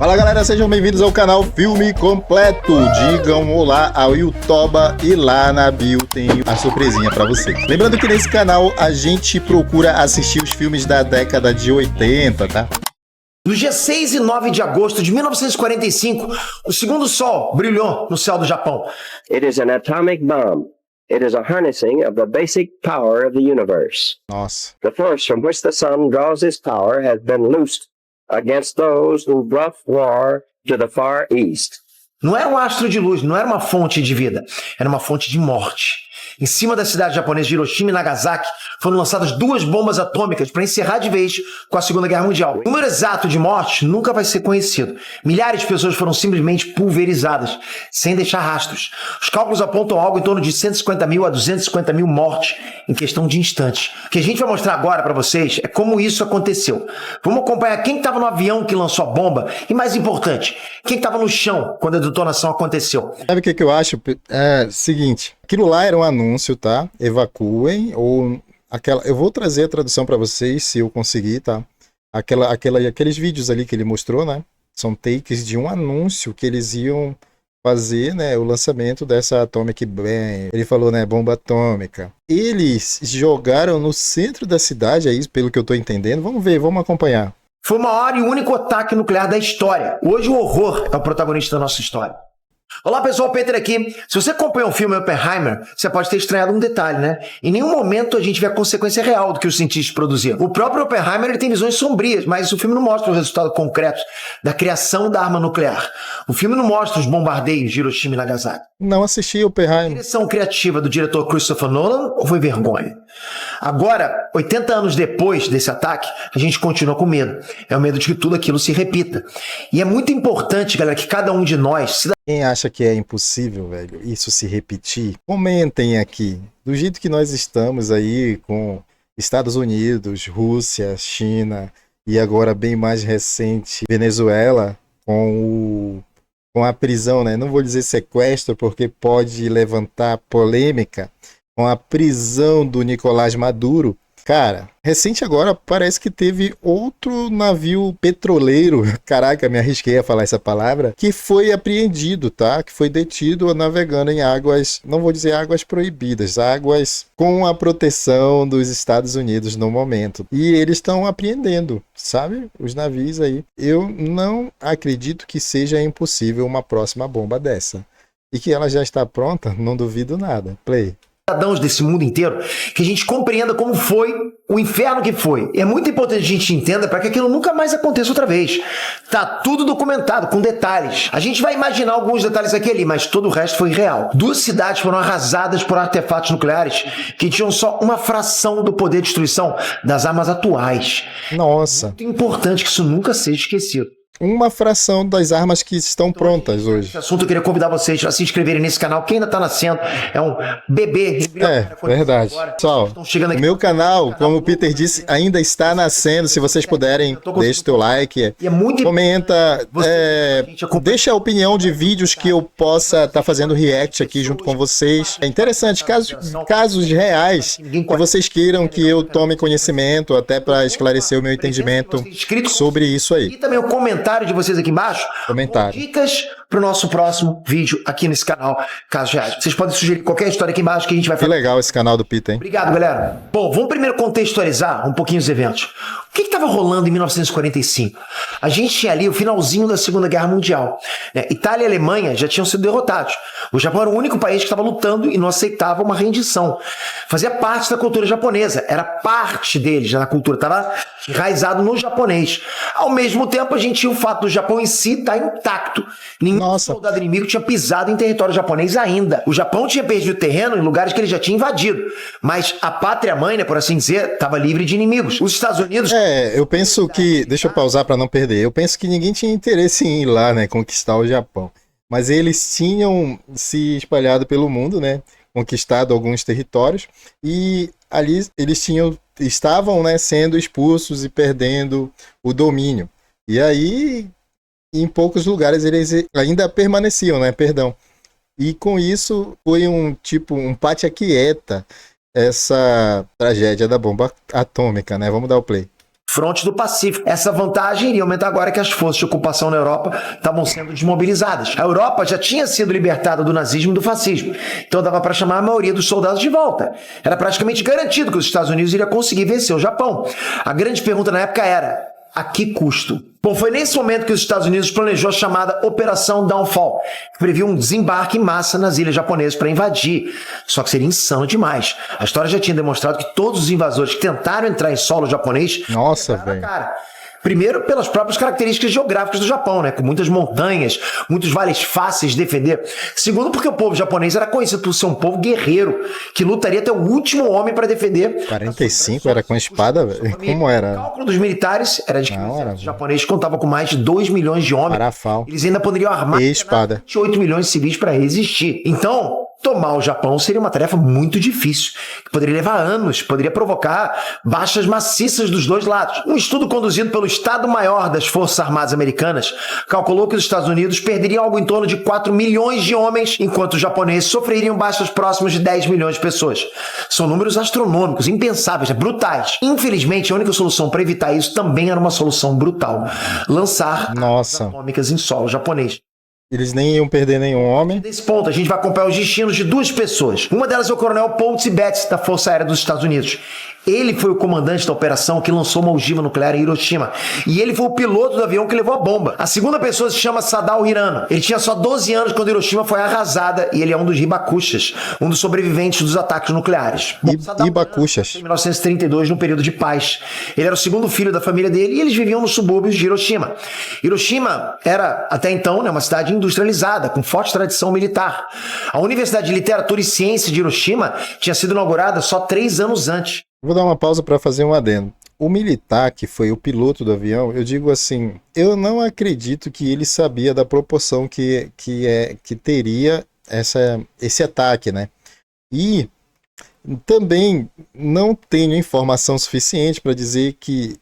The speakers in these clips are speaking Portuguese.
Fala galera, sejam bem-vindos ao canal Filme Completo. Digam olá ao Yutoba e lá na bio tem a surpresinha pra vocês. Lembrando que nesse canal a gente procura assistir os filmes da década de 80, tá? No dia 6 e 9 de agosto de 1945, o segundo sol brilhou no céu do Japão. It is an atomic bomb. It is a harnessing of the basic power of the universe. Nossa. The force from which the sun draws its power has been loosed against those who brought war to the Far East. Não era um astro de luz, não era uma fonte de vida, era uma fonte de morte. Em cima da cidade japonesa de Hiroshima e Nagasaki foram lançadas 2 bombas atômicas para encerrar de vez com a Segunda Guerra Mundial. O número exato de mortes nunca vai ser conhecido. Milhares de pessoas foram simplesmente pulverizadas, sem deixar rastros. Os cálculos apontam algo em torno de 150 mil a 250 mil mortes em questão de instantes. O que a gente vai mostrar agora para vocês é como isso aconteceu. Vamos acompanhar quem estava no avião que lançou a bomba e, mais importante, quem estava no chão quando a detonação aconteceu. Sabe o que eu acho? É o seguinte, aquilo lá era um anúncio, tá? Evacuem, ou aquela... Eu vou trazer a tradução para vocês, se eu conseguir, tá? Aqueles vídeos ali que ele mostrou, né? São takes de um anúncio que eles iam fazer, né? O lançamento dessa Atomic Bomb. Ele falou, né? Bomba atômica. Eles jogaram no centro da cidade, é isso, pelo que eu tô entendendo. Vamos ver, vamos acompanhar. Foi o maior e único ataque nuclear da história. Hoje o horror é o protagonista da nossa história. Olá pessoal, Peter aqui. Se você acompanha o filme Oppenheimer, você pode ter estranhado um detalhe, né? Em nenhum momento a gente vê a consequência real do que os cientistas produziram. O próprio Oppenheimer ele tem visões sombrias, mas o filme não mostra o resultado concreto da criação da arma nuclear. O filme não mostra os bombardeios de Hiroshima e Nagasaki. Não assisti A Oppenheimer. direção criativa do diretor Christopher Nolan ou foi vergonha? Agora, 80 anos depois desse ataque, a gente continua com medo. É o medo de que tudo aquilo se repita. E é muito importante, galera, que cada um de nós... Quem acha que é impossível, velho, isso se repetir, comentem aqui. Do jeito que nós estamos aí com Estados Unidos, Rússia, China e agora bem mais recente, Venezuela, com a prisão, né? Não vou dizer sequestro porque pode levantar polêmica, com a prisão do Nicolás Maduro. Cara, recente agora parece que teve outro navio petroleiro, caraca, me arrisquei a falar essa palavra, que foi apreendido, tá? Que foi detido navegando em águas, não vou dizer águas proibidas, águas com a proteção dos Estados Unidos no momento. E eles estão apreendendo, sabe? Os navios aí. Eu não acredito que seja impossível uma próxima bomba dessa. E que ela já está pronta, não duvido nada. Play. Cidadãos desse mundo inteiro, que a gente compreenda como foi o inferno que foi. E é muito importante que a gente entenda para que aquilo nunca mais aconteça outra vez. Tá tudo documentado, com detalhes. A gente vai imaginar alguns detalhes aqui e ali, mas todo o resto foi real. 2 cidades foram arrasadas por artefatos nucleares que tinham só uma fração do poder de destruição das armas atuais. Nossa. Muito importante que isso nunca seja esquecido. Uma fração das armas que estão prontas hoje. Esse assunto eu queria convidar vocês a se inscreverem nesse canal, que ainda está nascendo. É um bebê. É, verdade. Pessoal, o meu canal, como o Peter disse, ainda está nascendo. Se vocês puderem, deixe o teu like, comenta, deixa a opinião de vídeos que eu possa estar fazendo react aqui junto com vocês. É interessante, casos reais que vocês queiram que eu tome conhecimento, até para esclarecer o meu entendimento sobre isso aí. E também o comentário de vocês aqui embaixo, dicas para o nosso próximo vídeo aqui nesse canal, Casos Reais. Vocês podem sugerir qualquer história aqui embaixo que a gente vai fazer. Que legal esse canal do Peter, hein? Obrigado, galera. Bom, vamos primeiro contextualizar um pouquinho os eventos. O que estava rolando em 1945? A gente tinha ali o finalzinho da Segunda Guerra Mundial. Itália e Alemanha já tinham sido derrotados. O Japão era o único país que estava lutando e não aceitava uma rendição. Fazia parte da cultura japonesa. Era parte deles, já na cultura. Estava enraizado no japonês. Ao mesmo tempo, a gente tinha o fato do Japão em si estar intacto. Nenhum soldado inimigo tinha pisado em território japonês ainda. O Japão tinha perdido terreno em lugares que ele já tinha invadido. Mas a pátria-mãe, né, por assim dizer, estava livre de inimigos. Os Estados Unidos... eu penso que... Deixa eu pausar para não perder. Eu penso que ninguém tinha interesse em ir lá, né, conquistar o Japão. Mas eles tinham se espalhado pelo mundo, né, conquistado alguns territórios. E ali eles estavam, né, sendo expulsos e perdendo o domínio. E aí... em poucos lugares eles ainda permaneciam, né? Perdão. E com isso foi um pátria quieta essa tragédia da bomba atômica, né? Vamos dar o play. fronte do Pacífico. Essa vantagem iria aumentar agora que as forças de ocupação na Europa estavam sendo desmobilizadas. A Europa já tinha sido libertada do nazismo e do fascismo, então dava para chamar a maioria dos soldados de volta. Era praticamente garantido que os Estados Unidos iriam conseguir vencer o Japão. A grande pergunta na época era: a que custo? Bom, foi nesse momento que os Estados Unidos planejou a chamada Operação Downfall, que previa um desembarque em massa nas ilhas japonesas para invadir. Só que seria insano demais. A história já tinha demonstrado que todos os invasores que tentaram entrar em solo japonês... Nossa, velho. Primeiro, pelas próprias características geográficas do Japão, né? Com muitas montanhas, muitos vales fáceis de defender. Segundo, porque o povo japonês era conhecido por ser um povo guerreiro, que lutaria até o último homem para defender. 45 era com espada, velho? Como era? O cálculo dos militares era de que os japoneses contavam com mais de 2 milhões de homens. Parafal. Eles ainda poderiam armar e espada. 28 milhões de civis para resistir. Então, tomar o Japão seria uma tarefa muito difícil, que poderia levar anos, poderia provocar baixas maciças dos dois lados. Um estudo conduzido pelo Estado-Maior das Forças Armadas Americanas calculou que os Estados Unidos perderiam algo em torno de 4 milhões de homens, enquanto os japoneses sofreriam baixas próximas de 10 milhões de pessoas. São números astronômicos, impensáveis, brutais. Infelizmente, a única solução para evitar isso também era uma solução brutal: lançar armas atômicas em solo japonês. Eles nem iam perder nenhum homem. Nesse ponto, a gente vai acompanhar os destinos de duas pessoas. Uma delas é o coronel Paul Tibbets, da Força Aérea dos Estados Unidos. Ele foi o comandante da operação que lançou uma ogiva nuclear em Hiroshima. E ele foi o piloto do avião que levou a bomba. A segunda pessoa se chama Sadao Hirano. Ele tinha só 12 anos quando Hiroshima foi arrasada e ele é um dos hibakushas, um dos sobreviventes dos ataques nucleares. Hibakushas. Em 1932, no período de paz. Ele era o segundo filho da família dele e eles viviam nos subúrbios de Hiroshima. Hiroshima era, até então, uma cidade industrializada, com forte tradição militar. A Universidade de Literatura e Ciência de Hiroshima tinha sido inaugurada só 3 anos antes. Vou dar uma pausa para fazer um adendo. O militar, que foi o piloto do avião, eu digo assim, eu não acredito que ele sabia da proporção que teria esse ataque, né? E também não tenho informação suficiente para dizer que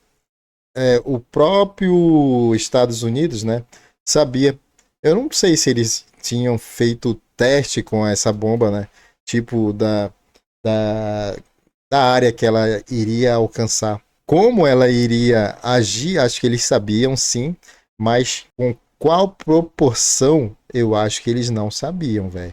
o próprio Estados Unidos, né, sabia. Eu não sei se eles tinham feito teste com essa bomba, né? Tipo da área que ela iria alcançar. Como ela iria agir, acho que eles sabiam sim, mas com qual proporção, eu acho que eles não sabiam, velho.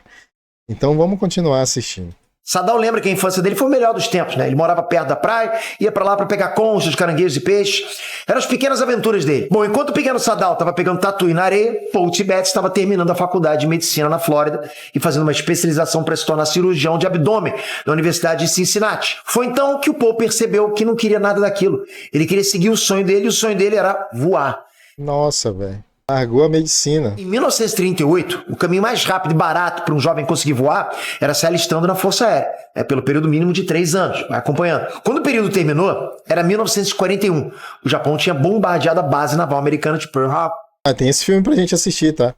Então vamos continuar assistindo. Sadao lembra que a infância dele foi o melhor dos tempos, né? Ele morava perto da praia, ia pra lá pra pegar conchas, caranguejos e peixes. Eram as pequenas aventuras dele. Bom, enquanto o pequeno Sadao estava pegando tatu na areia, Paul Tibbets estava terminando a faculdade de medicina na Flórida e fazendo uma especialização para se tornar cirurgião de abdômen na Universidade de Cincinnati. Foi então que o Paul percebeu que não queria nada daquilo. Ele queria seguir o sonho dele e o sonho dele era voar. Nossa, velho. Largou a medicina. Em 1938, o caminho mais rápido e barato para um jovem conseguir voar era se alistando na Força Aérea, pelo período mínimo de 3 anos. Vai acompanhando. Quando o período terminou, era 1941. O Japão tinha bombardeado a base naval americana de Pearl Harbor. Tem esse filme pra gente assistir, tá?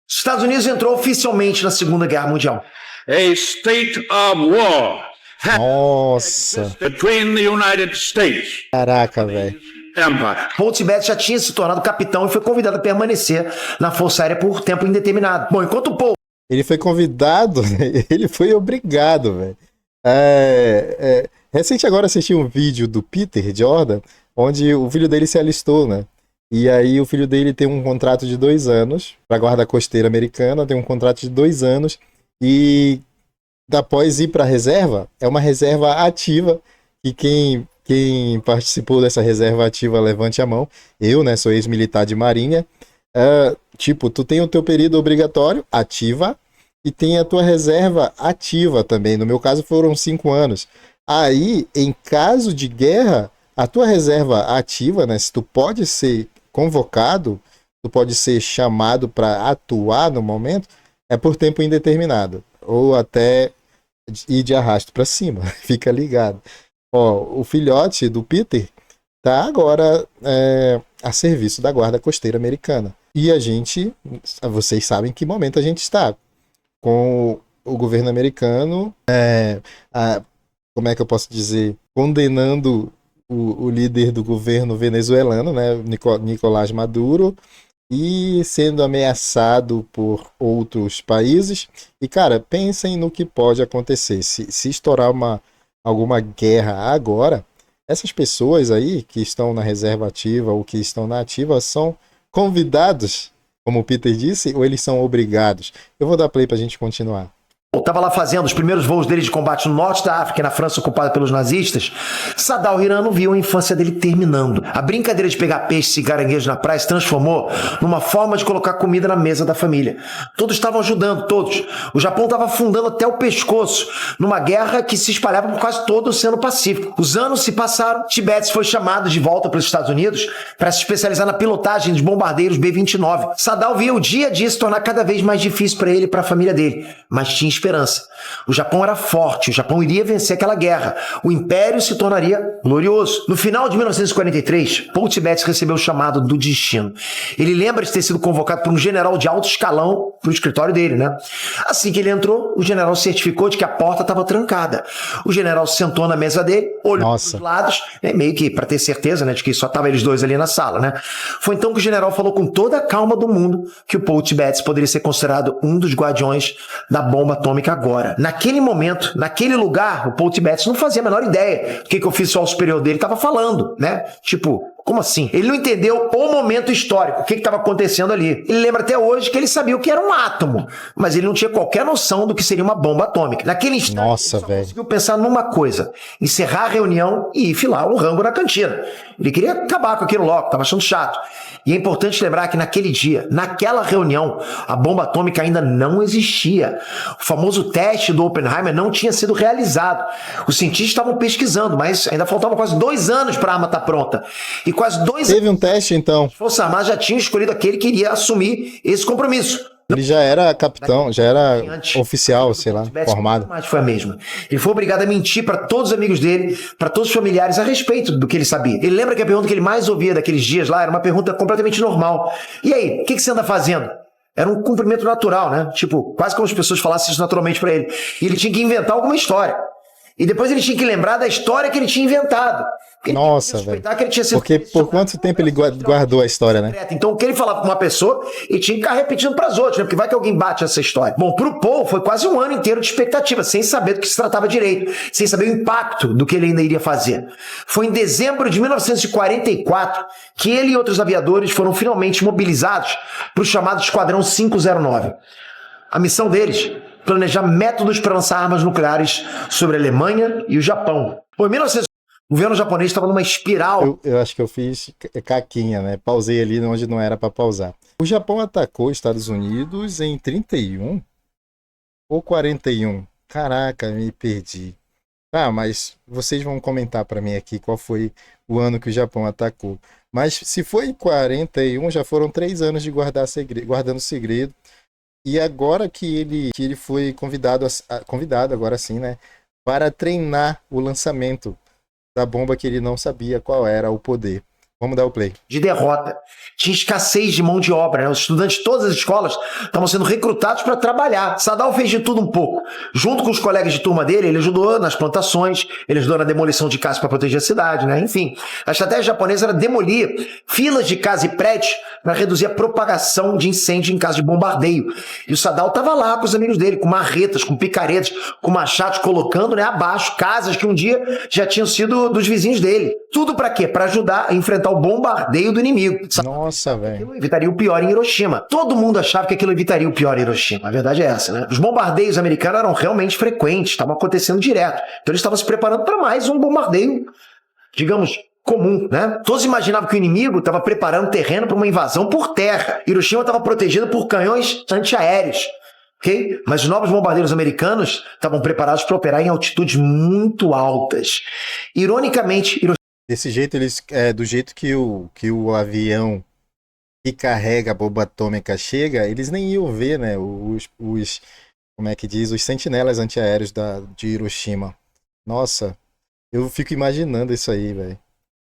Os Estados Unidos entrou oficialmente na Segunda Guerra Mundial. A state of war. Nossa. Between the United States. Caraca, velho. Empire. Paul Tibbets já tinha se tornado capitão e foi convidado a permanecer na Força Aérea por tempo indeterminado. Bom, enquanto o Paul... Ele foi convidado, ele foi obrigado, velho. Recente agora assisti um vídeo do Peter Jordan, onde o filho dele se alistou, né? E aí o filho dele tem um contrato de 2 anos, para a Guarda Costeira Americana, tem um contrato de 2 anos, e após ir para a reserva, é uma reserva ativa, e quem participou dessa reserva ativa, levante a mão. Eu, né, sou ex-militar de marinha. Tu tem o teu período obrigatório, ativa, e tem a tua reserva ativa também. No meu caso foram 5 anos. Aí, em caso de guerra, a tua reserva ativa, né, se tu pode ser convocado, tu pode ser chamado para atuar no momento, é por tempo indeterminado. Ou até ir de arrasto para cima. Fica ligado. O filhote do Peter tá agora a serviço da Guarda Costeira Americana. E vocês sabem que momento a gente está. Com o governo americano, como é que eu posso dizer, condenando o líder do governo venezuelano, né, Nicolás Maduro, e sendo ameaçado por outros países. E, cara, pensem no que pode acontecer. Se estourar alguma guerra agora, Essas pessoas aí que estão na reserva ativa ou que estão na ativa são convidados, como o Peter disse, ou eles são obrigados? Eu vou dar play pra gente continuar. Estava lá fazendo os primeiros voos dele de combate no norte da África, na França ocupada pelos nazistas. Sadal Hirano viu a infância dele terminando. A brincadeira de pegar peixes e caranguejos na praia se transformou numa forma de colocar comida na mesa da família. Todos estavam ajudando, todos. O Japão estava afundando até o pescoço, numa guerra que se espalhava por quase todo o Oceano Pacífico. Os anos se passaram, Tibete foi chamado de volta para os Estados Unidos para se especializar na pilotagem dos bombardeiros B-29. Sadal via o dia a dia se tornar cada vez mais difícil para ele e para a família dele, mas tinha esperança. O Japão era forte, o Japão iria vencer aquela guerra. O Império se tornaria glorioso. No final de 1943, Paul Tibete recebeu o chamado do destino. Ele lembra de ter sido convocado por um general de alto escalão para o escritório dele, né? Assim que ele entrou, o general certificou de que a porta estava trancada. O general sentou na mesa dele, olhou para os lados, meio que para ter certeza, né, de que só estavam eles dois ali na sala, né? Foi então que o general falou com toda a calma do mundo que o Paul Tibete poderia ser considerado um dos guardiões da bomba atômica agora. Naquele momento, naquele lugar, o Paul Tibete não fazia a menor ideia do que o oficial superior dele estava falando, né? Tipo, como assim? Ele não entendeu o momento histórico, o que estava acontecendo ali. Ele lembra até hoje que ele sabia o que era um átomo, mas ele não tinha qualquer noção do que seria uma bomba atômica. Naquele instante, ele só conseguiu pensar numa coisa: encerrar a reunião e filar um rango na cantina. Ele queria acabar com aquilo logo, estava achando chato. E é importante lembrar que naquele dia, naquela reunião, a bomba atômica ainda não existia. O famoso teste do Oppenheimer não tinha sido realizado. Os cientistas estavam pesquisando, mas ainda faltavam quase 2 anos para a arma estar pronta. E quase 2 anos... Teve um teste, então. As Forças Armadas já tinham escolhido aquele que iria assumir esse compromisso. Ele já era capitão, já era oficial, sei lá, formado. Mas foi a mesma. Ele foi obrigado a mentir para todos os amigos dele, para todos os familiares a respeito do que ele sabia. Ele lembra que a pergunta que ele mais ouvia daqueles dias lá era uma pergunta completamente normal. E aí, o que você anda fazendo? Era um cumprimento natural, né? Tipo, quase como as pessoas falassem isso naturalmente para ele. E ele tinha que inventar alguma história. E depois ele tinha que lembrar da história que ele tinha inventado. Nossa, velho. Porque por quanto tempo ele guardou a história, né? Então o que ele falava com uma pessoa, ele tinha que ficar repetindo para as outras, né? Porque vai que alguém bate essa história. Bom, pro Paul foi quase um ano inteiro de expectativa, sem saber do que se tratava direito, sem saber o impacto do que ele ainda iria fazer. Foi em dezembro de 1944 que ele e outros aviadores foram finalmente mobilizados para o chamado Esquadrão 509. A missão deles: planejar métodos para lançar armas nucleares sobre a Alemanha e o Japão. Bom, em 1900, o governo japonês estava numa espiral. Eu acho que eu fiz caquinha, né? Pausei ali onde não era para pausar. O Japão atacou os Estados Unidos em 31 ou 41? Caraca, me perdi. Ah, mas vocês vão comentar para mim aqui qual foi o ano que o Japão atacou. Mas se foi em 41, já foram 3 anos de guardando segredo. E agora que ele foi convidado agora sim, né, para treinar o lançamento da bomba que ele não sabia qual era o poder. Vamos dar o play. De derrota. Tinha escassez de mão de obra, né? Os estudantes de todas as escolas estavam sendo recrutados para trabalhar. Sadal fez de tudo um pouco. Junto com os colegas de turma dele, ele ajudou nas plantações, ele ajudou na demolição de casas para proteger a cidade, né? Enfim, a estratégia japonesa era demolir filas de casas e prédios para reduzir a propagação de incêndio em caso de bombardeio. E o Sadal estava lá com os amigos dele, com marretas, com picaretas, com machados, colocando, né, abaixo casas que um dia já tinham sido dos vizinhos dele. Tudo para quê? Para ajudar a enfrentar o bombardeio do inimigo. Nossa, velho. Aquilo evitaria o pior em Hiroshima. Todo mundo achava que aquilo evitaria o pior em Hiroshima. A verdade é essa, né? Os bombardeios americanos eram realmente frequentes, estavam acontecendo direto. Então eles estavam se preparando para mais um bombardeio, digamos, comum, né? Todos imaginavam que o inimigo estava preparando terreno para uma invasão por terra. Hiroshima estava protegida por canhões antiaéreos. Okay? Mas os novos bombardeiros americanos estavam preparados para operar em altitudes muito altas. Ironicamente, desse jeito, do jeito que o avião que carrega a bomba atômica chega, eles nem iam ver, né, como é que diz, os sentinelas antiaéreos de Hiroshima. Nossa, eu fico imaginando isso aí, velho.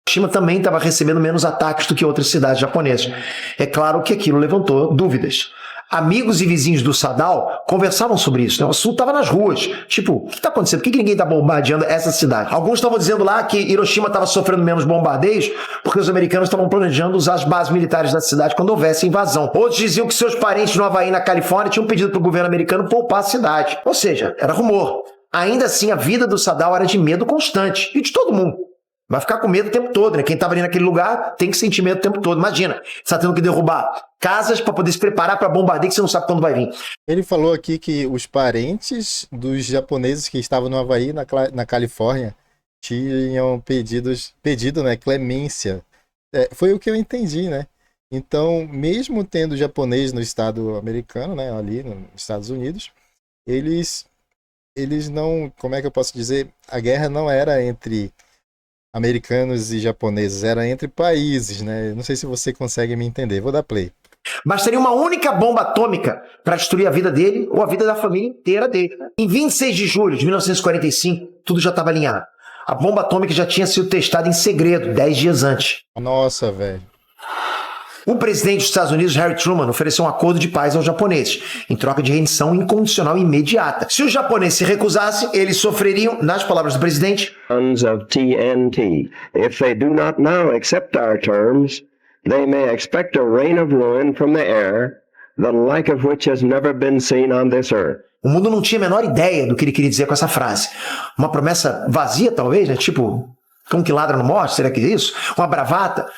Hiroshima também estava recebendo menos ataques do que outras cidades japonesas. É claro que aquilo levantou dúvidas. Amigos e vizinhos do Sadal conversavam sobre isso, né? O assunto estava nas ruas. Tipo, o que está acontecendo? Por que ninguém está bombardeando essa cidade? Alguns estavam dizendo lá que Hiroshima estava sofrendo menos bombardeios porque os americanos estavam planejando usar as bases militares da cidade quando houvesse invasão. Outros diziam que seus parentes no Havaí, na Califórnia, tinham pedido para o governo americano poupar a cidade. Ou seja, era rumor. Ainda assim, a vida do Sadal era de medo constante. E de todo mundo. Vai ficar com medo o tempo todo, né? Quem estava ali naquele lugar tem que sentir medo o tempo todo. Imagina, você está tendo que derrubar casas para poder se preparar para bombardeio que você não sabe quando vai vir. Ele falou aqui que os parentes dos japoneses que estavam no Havaí, na Califórnia, tinham pedido, né, clemência. Foi o que eu entendi, né? Então, mesmo tendo japonês no estado americano, né, ali nos Estados Unidos, eles não, como é que eu posso dizer? A guerra não era entre americanos e japoneses, era entre países, né? Não sei se você consegue me entender. Vou dar play. Bastaria uma única bomba atômica para destruir a vida dele ou a vida da família inteira dele. Em 26 de julho de 1945, tudo já estava alinhado. A bomba atômica já tinha sido testada em segredo 10 dias antes. Nossa, velho. O presidente dos Estados Unidos, Harry Truman, ofereceu um acordo de paz aos japoneses, em troca de rendição incondicional e imediata. Se os japoneses se recusassem, eles sofreriam, nas palavras do presidente, Tons of TNT. If they do not now accept our terms, they may expect a rain of ruin from the air, the like of which has never been seen on this earth. O mundo não tinha a menor ideia do que ele queria dizer com essa frase. Uma promessa vazia, talvez, né? Tipo, cão que ladra não morre, será que é isso? Uma bravata.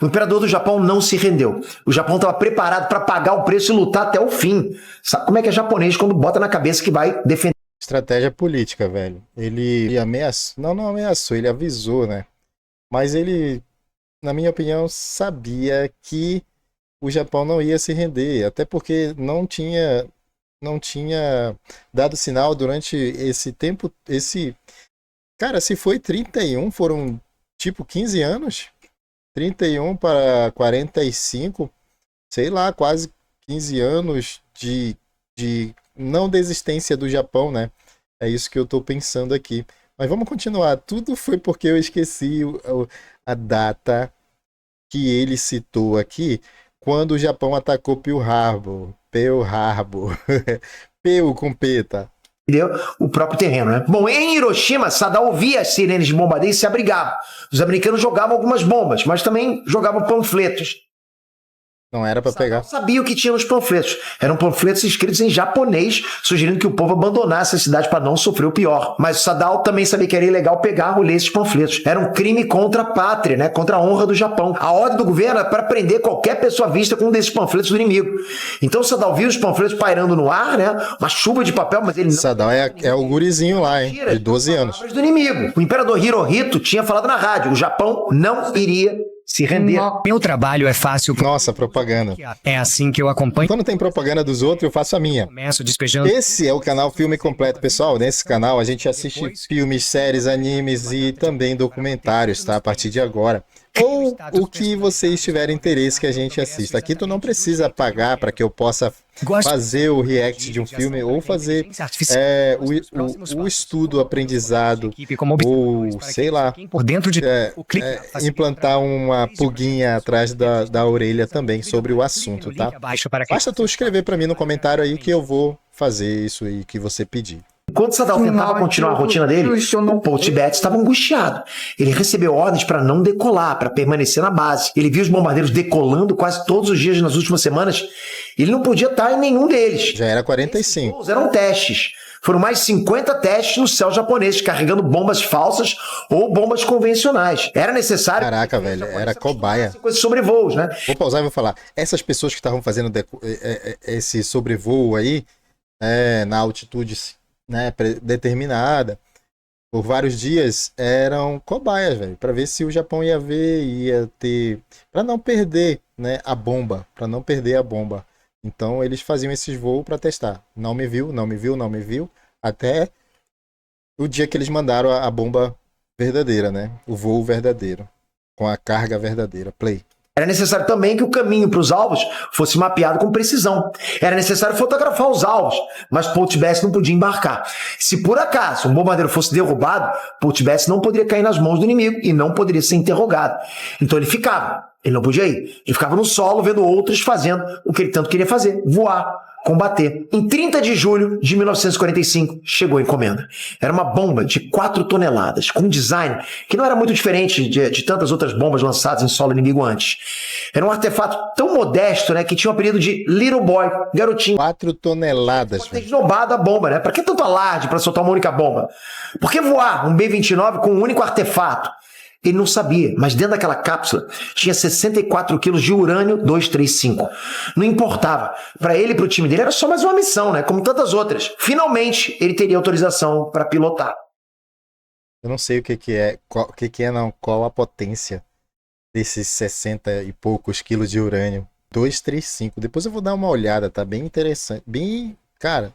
O imperador do Japão não se rendeu. O Japão estava preparado para pagar o preço e lutar até o fim. Sabe como é que é japonês quando bota na cabeça que vai defender? Estratégia política, velho. Ele ameaçou. Não ameaçou, ele avisou, né? Mas ele, na minha opinião, sabia que o Japão não ia se render. Até porque não tinha dado sinal durante esse tempo. Cara, se foi 31, foram tipo 15 anos. 31 para 45, sei lá, quase 15 anos de não desistência do Japão, né? É isso que eu tô pensando aqui. Mas vamos continuar. Tudo foi porque eu esqueci a data que ele citou aqui, quando o Japão atacou Pearl Harbor. Peu com peta. Entendeu? O próprio terreno, né? Bom, em Hiroshima, Saddam ouvia as sirenes de bombardeio e se abrigava. Os americanos jogavam algumas bombas, mas também jogavam panfletos. Não era para pegar. Sabia o que tinha nos panfletos. Eram panfletos escritos em japonês, sugerindo que o povo abandonasse a cidade para não sofrer o pior. Mas o Saddam também sabia que era ilegal pegar ou ler esses panfletos. Era um crime contra a pátria, né? Contra a honra do Japão. A ordem do governo era para prender qualquer pessoa vista com um desses panfletos do inimigo. Então o Saddam viu os panfletos pairando no ar, né? Uma chuva de papel, mas ele não... Saddam é o gurizinho lá, hein? De 12 anos. Do inimigo. O imperador Hirohito tinha falado na rádio. O Japão não iria se render. Meu trabalho é fácil. Nossa, propaganda. É assim que eu acompanho. Quando tem propaganda dos outros, eu faço a minha. Começo despejando. Esse é o canal Filme Completo, pessoal. Nesse canal a gente assiste filmes, séries, animes e também documentários, tá? A partir de agora. Ou o que vocês tiverem interesse que a gente assista. Aqui tu não precisa pagar para que eu possa fazer o react de um filme ou fazer o estudo, aprendizado, ou sei lá, implantar uma pulguinha atrás da orelha também sobre o assunto, tá? Basta tu escrever para mim no comentário aí que eu vou fazer isso aí que você pedir. Enquanto Saddam tentava continuar a rotina dele, o Paul Tibbets estava angustiado. Ele recebeu ordens para não decolar, para permanecer na base. Ele viu os bombardeiros decolando quase todos os dias nas últimas semanas. Ele não podia estar em nenhum deles. Já era 45. Esses eram testes. Foram mais de 50 testes no céu japonês, carregando bombas falsas ou bombas convencionais. Era necessário... Caraca, velho, era cobaia. Coisas sobrevoos, né? Vou pausar e vou falar. Essas pessoas que estavam fazendo esse sobrevoo aí, na altitude, né, determinada, por vários dias, eram cobaias, velho, para ver se o Japão ia ter, para não perder, né, a bomba, Então eles faziam esses voos para testar. Não me viu, até o dia que eles mandaram a bomba verdadeira, né, o voo verdadeiro, com a carga verdadeira. Play. Era necessário também que o caminho para os alvos fosse mapeado com precisão. Era necessário fotografar os alvos, mas Paul Tibbets não podia embarcar. Se por acaso um bombardeiro fosse derrubado, Paul Tibbets não poderia cair nas mãos do inimigo e não poderia ser interrogado. Então ele ficava. Ele não podia ir. Ele ficava no solo vendo outros fazendo o que ele tanto queria fazer, voar, combater. Em 30 de julho de 1945, chegou a encomenda. Era uma bomba de 4 toneladas, com um design que não era muito diferente de tantas outras bombas lançadas em solo inimigo antes. Era um artefato tão modesto, né, que tinha o apelido de Little Boy, garotinho. 4 toneladas. Pode ter esnobado a bomba, né? Pra que tanto alarde pra soltar uma única bomba? Por que voar um B-29 com um único artefato? Ele não sabia, mas dentro daquela cápsula tinha 64 quilos de urânio 235. Não importava. Para ele e para o time dele era só mais uma missão, né? Como tantas outras. Finalmente, ele teria autorização para pilotar. Eu não sei o que é, qual a potência desses 60 e poucos quilos de urânio. 235. Depois eu vou dar uma olhada, tá bem interessante. Bem, cara,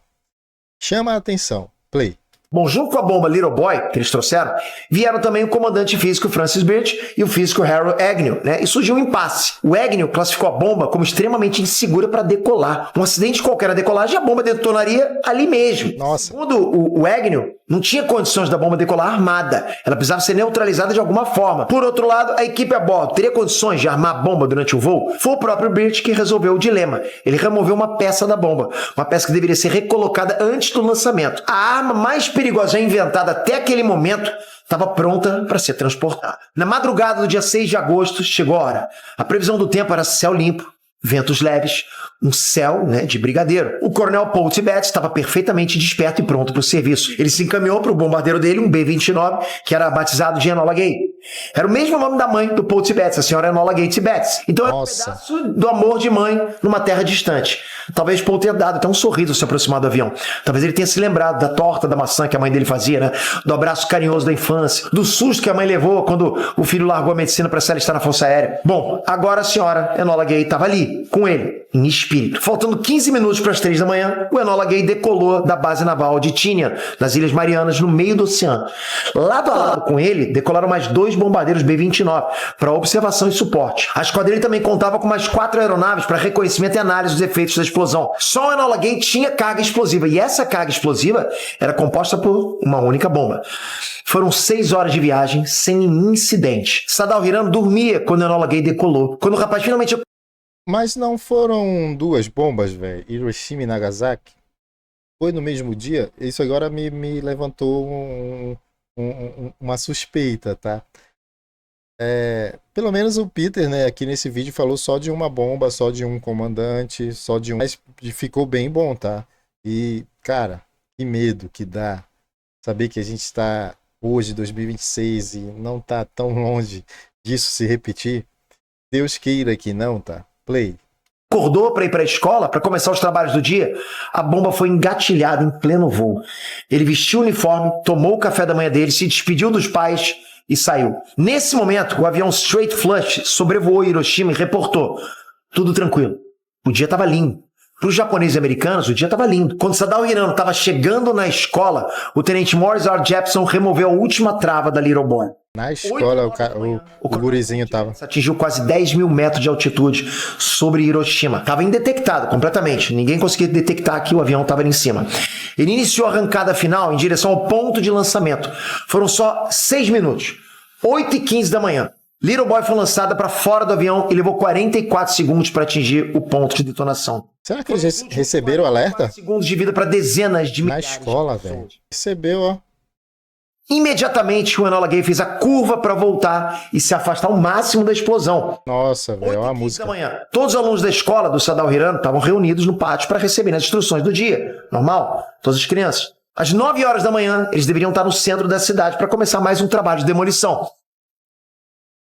chama a atenção. Play. Bom, junto com a bomba Little Boy, que eles trouxeram, vieram também o comandante físico Francis Birch e o físico Harold Agnew, né? E surgiu um impasse. O Agnew classificou a bomba como extremamente insegura para decolar. Um acidente qualquer na decolagem, a bomba detonaria ali mesmo. Nossa. Segundo o Agnew, não tinha condições da bomba decolar armada. Ela precisava ser neutralizada de alguma forma. Por outro lado, a equipe a bordo teria condições de armar a bomba durante o voo? Foi o próprio Birch que resolveu o dilema. Ele removeu uma peça da bomba. Uma peça que deveria ser recolocada antes do lançamento. A arma mais perigosa inventada até aquele momento estava pronta para ser transportada. Na madrugada do dia 6 de agosto, chegou a hora. A previsão do tempo era céu limpo, ventos leves, um céu, né, de brigadeiro. O coronel Paul Tibbets estava perfeitamente desperto e pronto para o serviço. Ele se encaminhou para o bombardeiro dele, um B-29, que era batizado de Enola Gay. Era o mesmo nome da mãe do Paul Tibbets, a senhora Enola Gay Tibbets. Então era um pedaço do amor de mãe numa terra distante. Talvez Paul tenha dado até um sorriso ao se aproximar do avião. Talvez ele tenha se lembrado da torta da maçã que a mãe dele fazia, né? Do abraço carinhoso da infância, do susto que a mãe levou quando o filho largou a medicina para se alistar na Força Aérea. Bom, agora a senhora Enola Gay estava ali, com ele, em espírito. Faltando 15 minutos para as 3 da manhã, o Enola Gay decolou da base naval de Tinian, nas Ilhas Marianas, no meio do oceano. Lado a lado com ele, decolaram mais 2 bombardeiros B-29 para observação e suporte. A esquadrilha também contava com mais 4 aeronaves para reconhecimento e análise dos efeitos da explosão. Só o Enola Gay tinha carga explosiva, e essa carga explosiva era composta por uma única bomba. Foram 6 horas de viagem sem incidente. Sadao Hirano dormia quando o Enola Gay decolou. Quando o rapaz finalmente... Mas não foram 2 bombas, velho? Hiroshima e Nagasaki? Foi no mesmo dia? Isso agora me levantou uma suspeita, tá? Pelo menos o Peter, né, aqui nesse vídeo falou só de uma bomba, só de um comandante, só de um... Mas ficou bem bom, tá? E, cara, que medo que dá saber que a gente está hoje, 2026, e não tá tão longe disso se repetir. Deus queira que não, tá? Play. Acordou para ir para a escola, para começar os trabalhos do dia, a bomba foi engatilhada em pleno voo. Ele vestiu o uniforme, tomou o café da manhã dele, se despediu dos pais e saiu. Nesse momento, o avião Straight Flush sobrevoou Hiroshima e reportou: tudo tranquilo. O dia estava lindo. Para os japoneses e americanos, o dia estava lindo. Quando Sadao Hirano estava chegando na escola, o tenente Morris R. Jepson removeu a última trava da Little Boy. Na escola, o gurizinho tava... Atingiu quase 10 mil metros de altitude sobre Hiroshima. Estava indetectado completamente. Ninguém conseguia detectar que o avião estava ali em cima. Ele iniciou a arrancada final em direção ao ponto de lançamento. Foram só 6 minutos. 8h15 da manhã. Little Boy foi lançada para fora do avião e levou 44 segundos para atingir o ponto de detonação. Será que eles receberam o alerta? Segundos de vida para dezenas de Na milhares escola, de pessoas. velho. Recebeu, ó. Imediatamente, o Enola Gay fez a curva para voltar e se afastar ao máximo da explosão. Nossa, velho, ó a 8h15 música. da manhã. Todos os alunos da escola do Sadao Hirano estavam reunidos no pátio para receber as instruções do dia. Normal, todas as crianças. Às 9 horas da manhã, eles deveriam estar no centro da cidade para começar mais um trabalho de demolição.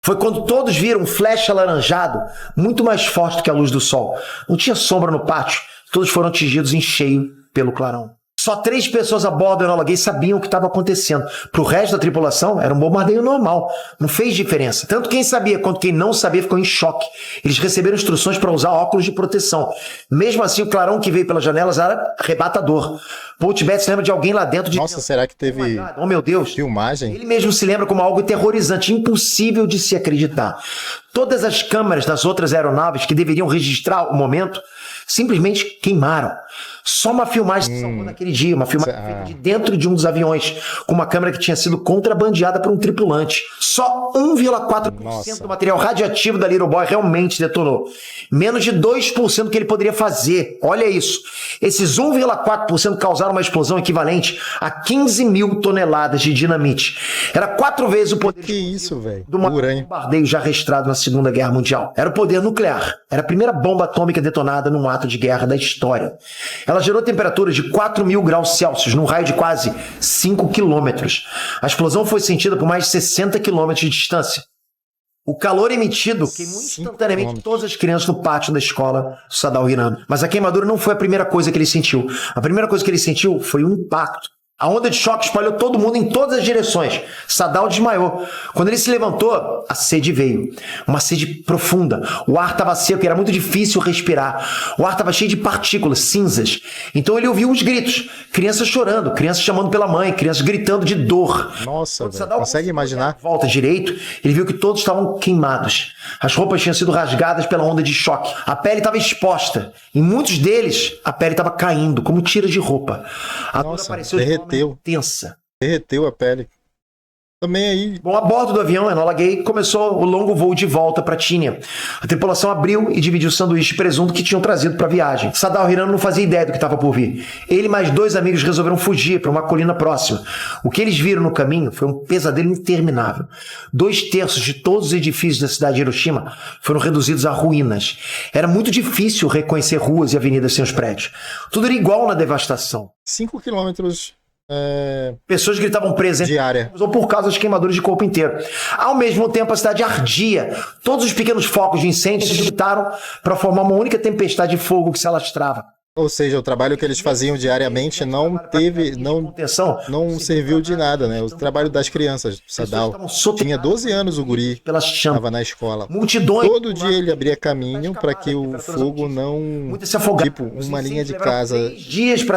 Foi quando todos viram um flash alaranjado muito mais forte do que a luz do sol. Não tinha sombra no pátio. Todos foram atingidos em cheio pelo clarão. Só 3 pessoas a bordo do Enola Gay sabiam o que estava acontecendo. Para o resto da tripulação, era um bombardeio normal. Não fez diferença. Tanto quem sabia quanto quem não sabia ficou em choque. Eles receberam instruções para usar óculos de proteção. Mesmo assim, o clarão que veio pelas janelas era arrebatador. Paul Tibbets lembra de alguém lá dentro de... Nossa, será que teve Oh, meu Deus. filmagem? Ele mesmo se lembra como algo aterrorizante, impossível de se acreditar. Todas as câmeras das outras aeronaves que deveriam registrar o momento simplesmente queimaram. Só uma filmagem se salvou naquele dia, uma filmagem feita de dentro de um dos aviões, com uma câmera que tinha sido contrabandeada por um tripulante. Só 1,4% do material radioativo da Little Boy realmente detonou. Menos de 2% do que ele poderia fazer. Olha isso. Esses 1,4% causaram uma explosão equivalente a 15 mil toneladas de dinamite. Era 4 vezes o poder Que isso, velho? do maior Urânio. bombardeio já registrado na Segunda Guerra Mundial. Era o poder nuclear. Era a primeira bomba atômica detonada num ato de guerra da história. Ela Ela gerou temperaturas de 4.000 graus Celsius, num raio de quase 5 quilômetros. A explosão foi sentida por mais de 60 quilômetros de distância. O calor emitido queimou instantaneamente todas as crianças no pátio da escola Sadao Hirano. Mas a queimadura não foi a primeira coisa que ele sentiu. A primeira coisa que ele sentiu foi um impacto. A onda de choque espalhou todo mundo em todas as direções. Sadao desmaiou. Quando ele se levantou, a sede veio. Uma sede profunda. O ar estava seco e era muito difícil respirar. O ar estava cheio de partículas, cinzas. Então ele ouviu os gritos. Crianças chorando, crianças chamando pela mãe, crianças gritando de dor. Nossa, velho. Consegue imaginar? Volta direito, ele viu que todos estavam queimados. As roupas tinham sido rasgadas pela onda de choque. A pele estava exposta. Em muitos deles, a pele estava caindo, como tiras de roupa. A dor apareceu de forma intensa. Derreteu a pele. Também aí. Bom, a bordo do avião Enola Gay começou o longo voo de volta para Tínia. A tripulação abriu e dividiu o sanduíche de presunto que tinham trazido para a viagem. Sadao Hirano não fazia ideia do que estava por vir. Ele e mais 2 amigos resolveram fugir para uma colina próxima. O que eles viram no caminho foi um pesadelo interminável. 2/3 de todos os edifícios da cidade de Hiroshima foram reduzidos a ruínas. Era muito difícil reconhecer ruas e avenidas sem os prédios. Tudo era igual na devastação. 5 quilômetros. Pessoas gritavam presas diária ou por causa das queimaduras de corpo inteiro. Ao mesmo tempo, a cidade ardia. Todos os pequenos focos de incêndio se juntaram para formar uma única tempestade de fogo que se alastrava. Ou seja, o trabalho que eles faziam diariamente não serviu de nada, né? O trabalho das crianças. Sadao tinha 12 anos, o guri estava na escola. Multidões. Todo dia ele abria caminho para que o fogo não, tipo, uma linha de casa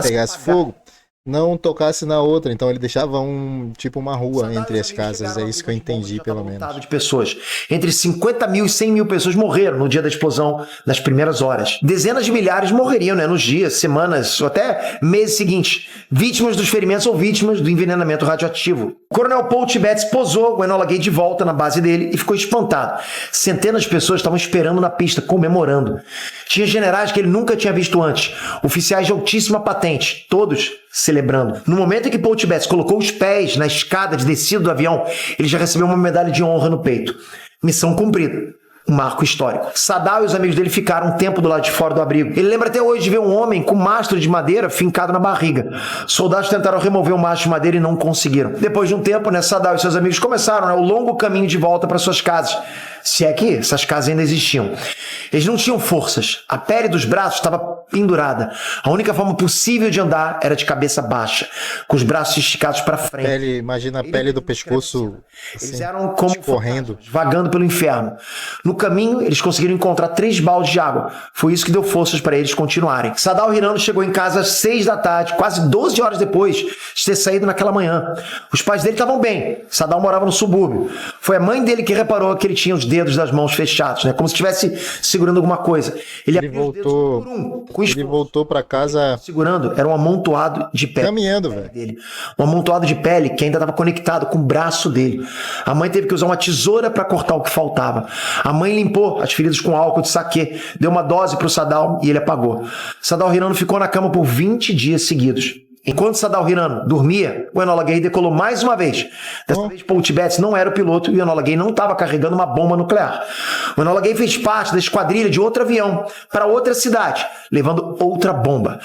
pegasse fogo, não tocasse na outra, então ele deixava uma rua entre as casas, é isso que eu entendi, pelo menos. De pessoas. Entre 50.000 e 100.000 pessoas morreram no dia da explosão, nas primeiras horas. Dezenas de milhares morreriam, né, nos dias, semanas ou até meses seguintes, vítimas dos ferimentos ou vítimas do envenenamento radioativo. O coronel Paul Tibbets posou o Enola Gay de volta na base dele e ficou espantado. Centenas de pessoas estavam esperando na pista, comemorando. Tinha generais que ele nunca tinha visto antes, oficiais de altíssima patente, todos celebrando. No momento em que Paul Tibbets colocou os pés na escada de descida do avião, ele já recebeu uma medalha de honra no peito. Missão cumprida. Um marco histórico. Sadao e os amigos dele ficaram um tempo do lado de fora do abrigo. Ele lembra até hoje de ver um homem com mastro de madeira fincado na barriga. Soldados tentaram remover o mastro de madeira e não conseguiram. Depois de um tempo, Sadao e seus amigos começaram o longo caminho de volta para suas casas. Se é que essas casas ainda existiam. Eles não tinham forças. A pele dos braços estava pendurada. A única forma possível de andar era de cabeça baixa, com os braços esticados para frente. Imagina a pele do pescoço assim, eles eram como correndo, vagando pelo inferno. No caminho, eles conseguiram encontrar 3 baldes de água. Foi isso que deu forças para eles continuarem. Sadao Hirano chegou em casa às 6 da tarde, quase 12 horas depois de ter saído naquela manhã. Os pais dele estavam bem. Sadao morava no subúrbio. Foi a mãe dele que reparou que ele tinha os dedos das mãos fechados, né? Como se estivesse segurando alguma coisa. Ele voltou para casa segurando, era um amontoado de pele. Caminhando, velho. Um amontoado de pele que ainda estava conectado com o braço dele. A mãe teve que usar uma tesoura para cortar o que faltava. A mãe limpou as feridas com álcool de saquê, deu uma dose para o Sadao e ele apagou. Sadao Hirano ficou na cama por 20 dias seguidos. Enquanto Sadao Hirano dormia, o Enola Gay decolou mais uma vez. Dessa vez, Paul Tibbets não era o piloto e o Enola Gay não estava carregando uma bomba nuclear. O Enola Gay fez parte da esquadrilha de outro avião para outra cidade, levando outra bomba.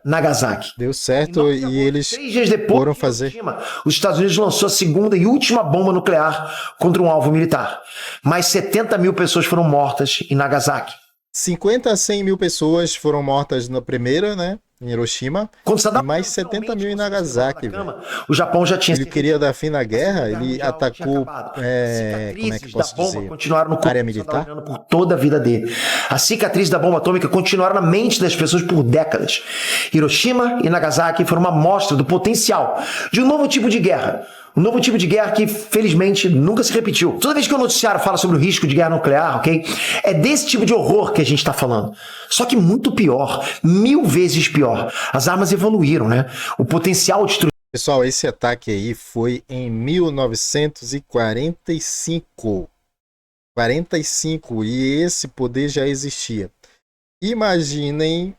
Nagasaki. Deu certo e eles 3 dias depois, foram fazer. Os Estados Unidos lançou a segunda e última bomba nuclear contra um alvo militar. Mais 70.000 pessoas foram mortas em Nagasaki. 50 a 100 mil pessoas foram mortas na primeira, né? Em Hiroshima, e mais 70.000 em Nagasaki. O Japão já tinha. Ele queria dar fim na guerra, ele atacou, como é que posso dizer, continuaram no área militar? Por toda a vida dele. As cicatrizes da bomba atômica continuaram na mente das pessoas por décadas. Hiroshima e Nagasaki foram uma amostra do potencial de um novo tipo de guerra. Um novo tipo de guerra que, felizmente, nunca se repetiu. Toda vez que o noticiário fala sobre o risco de guerra nuclear, ok? É desse tipo de horror que a gente está falando. Só que muito pior, 1000 vezes pior. As armas evoluíram, né? O potencial de destruir. Pessoal, esse ataque aí foi em 1945. 45, e esse poder já existia. Imaginem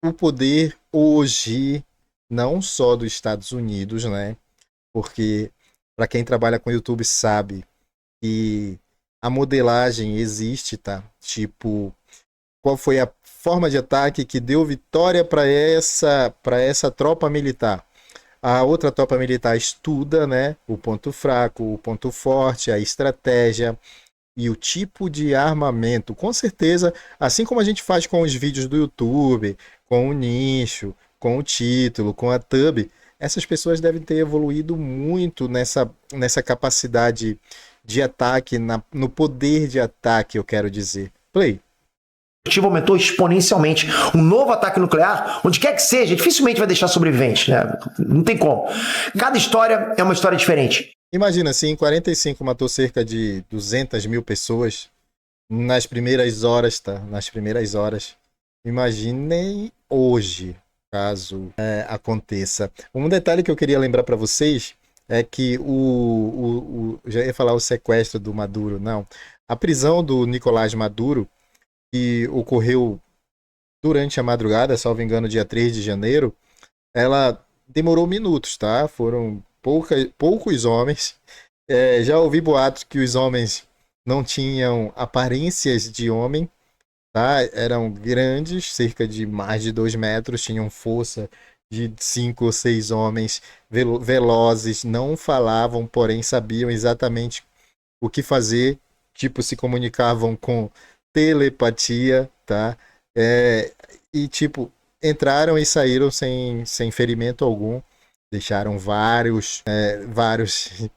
o poder hoje, não só dos Estados Unidos, né? Porque, para quem trabalha com YouTube sabe que a modelagem existe, tá? Tipo, qual foi a forma de ataque que deu vitória para essa tropa militar. A outra tropa militar estuda, né, o ponto fraco, o ponto forte, a estratégia e o tipo de armamento. Com certeza, assim como a gente faz com os vídeos do YouTube, com o nicho, com o título, com a thumb, essas pessoas devem ter evoluído muito nessa capacidade de ataque, no poder de ataque, eu quero dizer. Play. Aumentou exponencialmente. Um novo ataque nuclear, onde quer que seja, dificilmente vai deixar sobrevivente, né? Não tem como. Cada história é uma história diferente. Imagina, se em 45 matou cerca de 200 mil pessoas nas primeiras horas, tá? Nas primeiras horas. Imaginem hoje, caso aconteça. Um detalhe que eu queria lembrar para vocês é que já ia falar o sequestro do Maduro, não. A prisão do Nicolás Maduro, que ocorreu durante a madrugada, salvo engano, dia 3 de janeiro, ela demorou minutos, tá? Foram poucos homens. Já ouvi boatos que os homens não tinham aparências de homem, tá? Eram grandes, cerca de mais de 2 metros, tinham força de 5 ou 6 homens velozes, não falavam, porém sabiam exatamente o que fazer, tipo, se comunicavam com telepatia, tá? E tipo, entraram e saíram sem ferimento algum, deixaram vários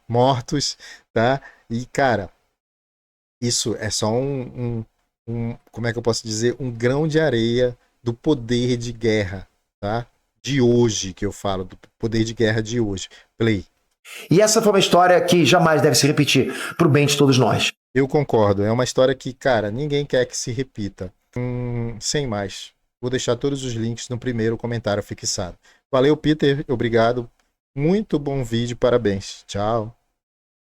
mortos, tá? E cara, isso é só como é que eu posso dizer, um grão de areia do poder de guerra, tá? De hoje, que eu falo, do poder de guerra de hoje. Play. E essa foi uma história que jamais deve se repetir, pro bem de todos nós. Eu concordo, é uma história que, cara, ninguém quer que se repita. Sem mais, vou deixar todos os links no primeiro comentário fixado. Valeu, Peter, obrigado. Muito bom vídeo, parabéns. Tchau.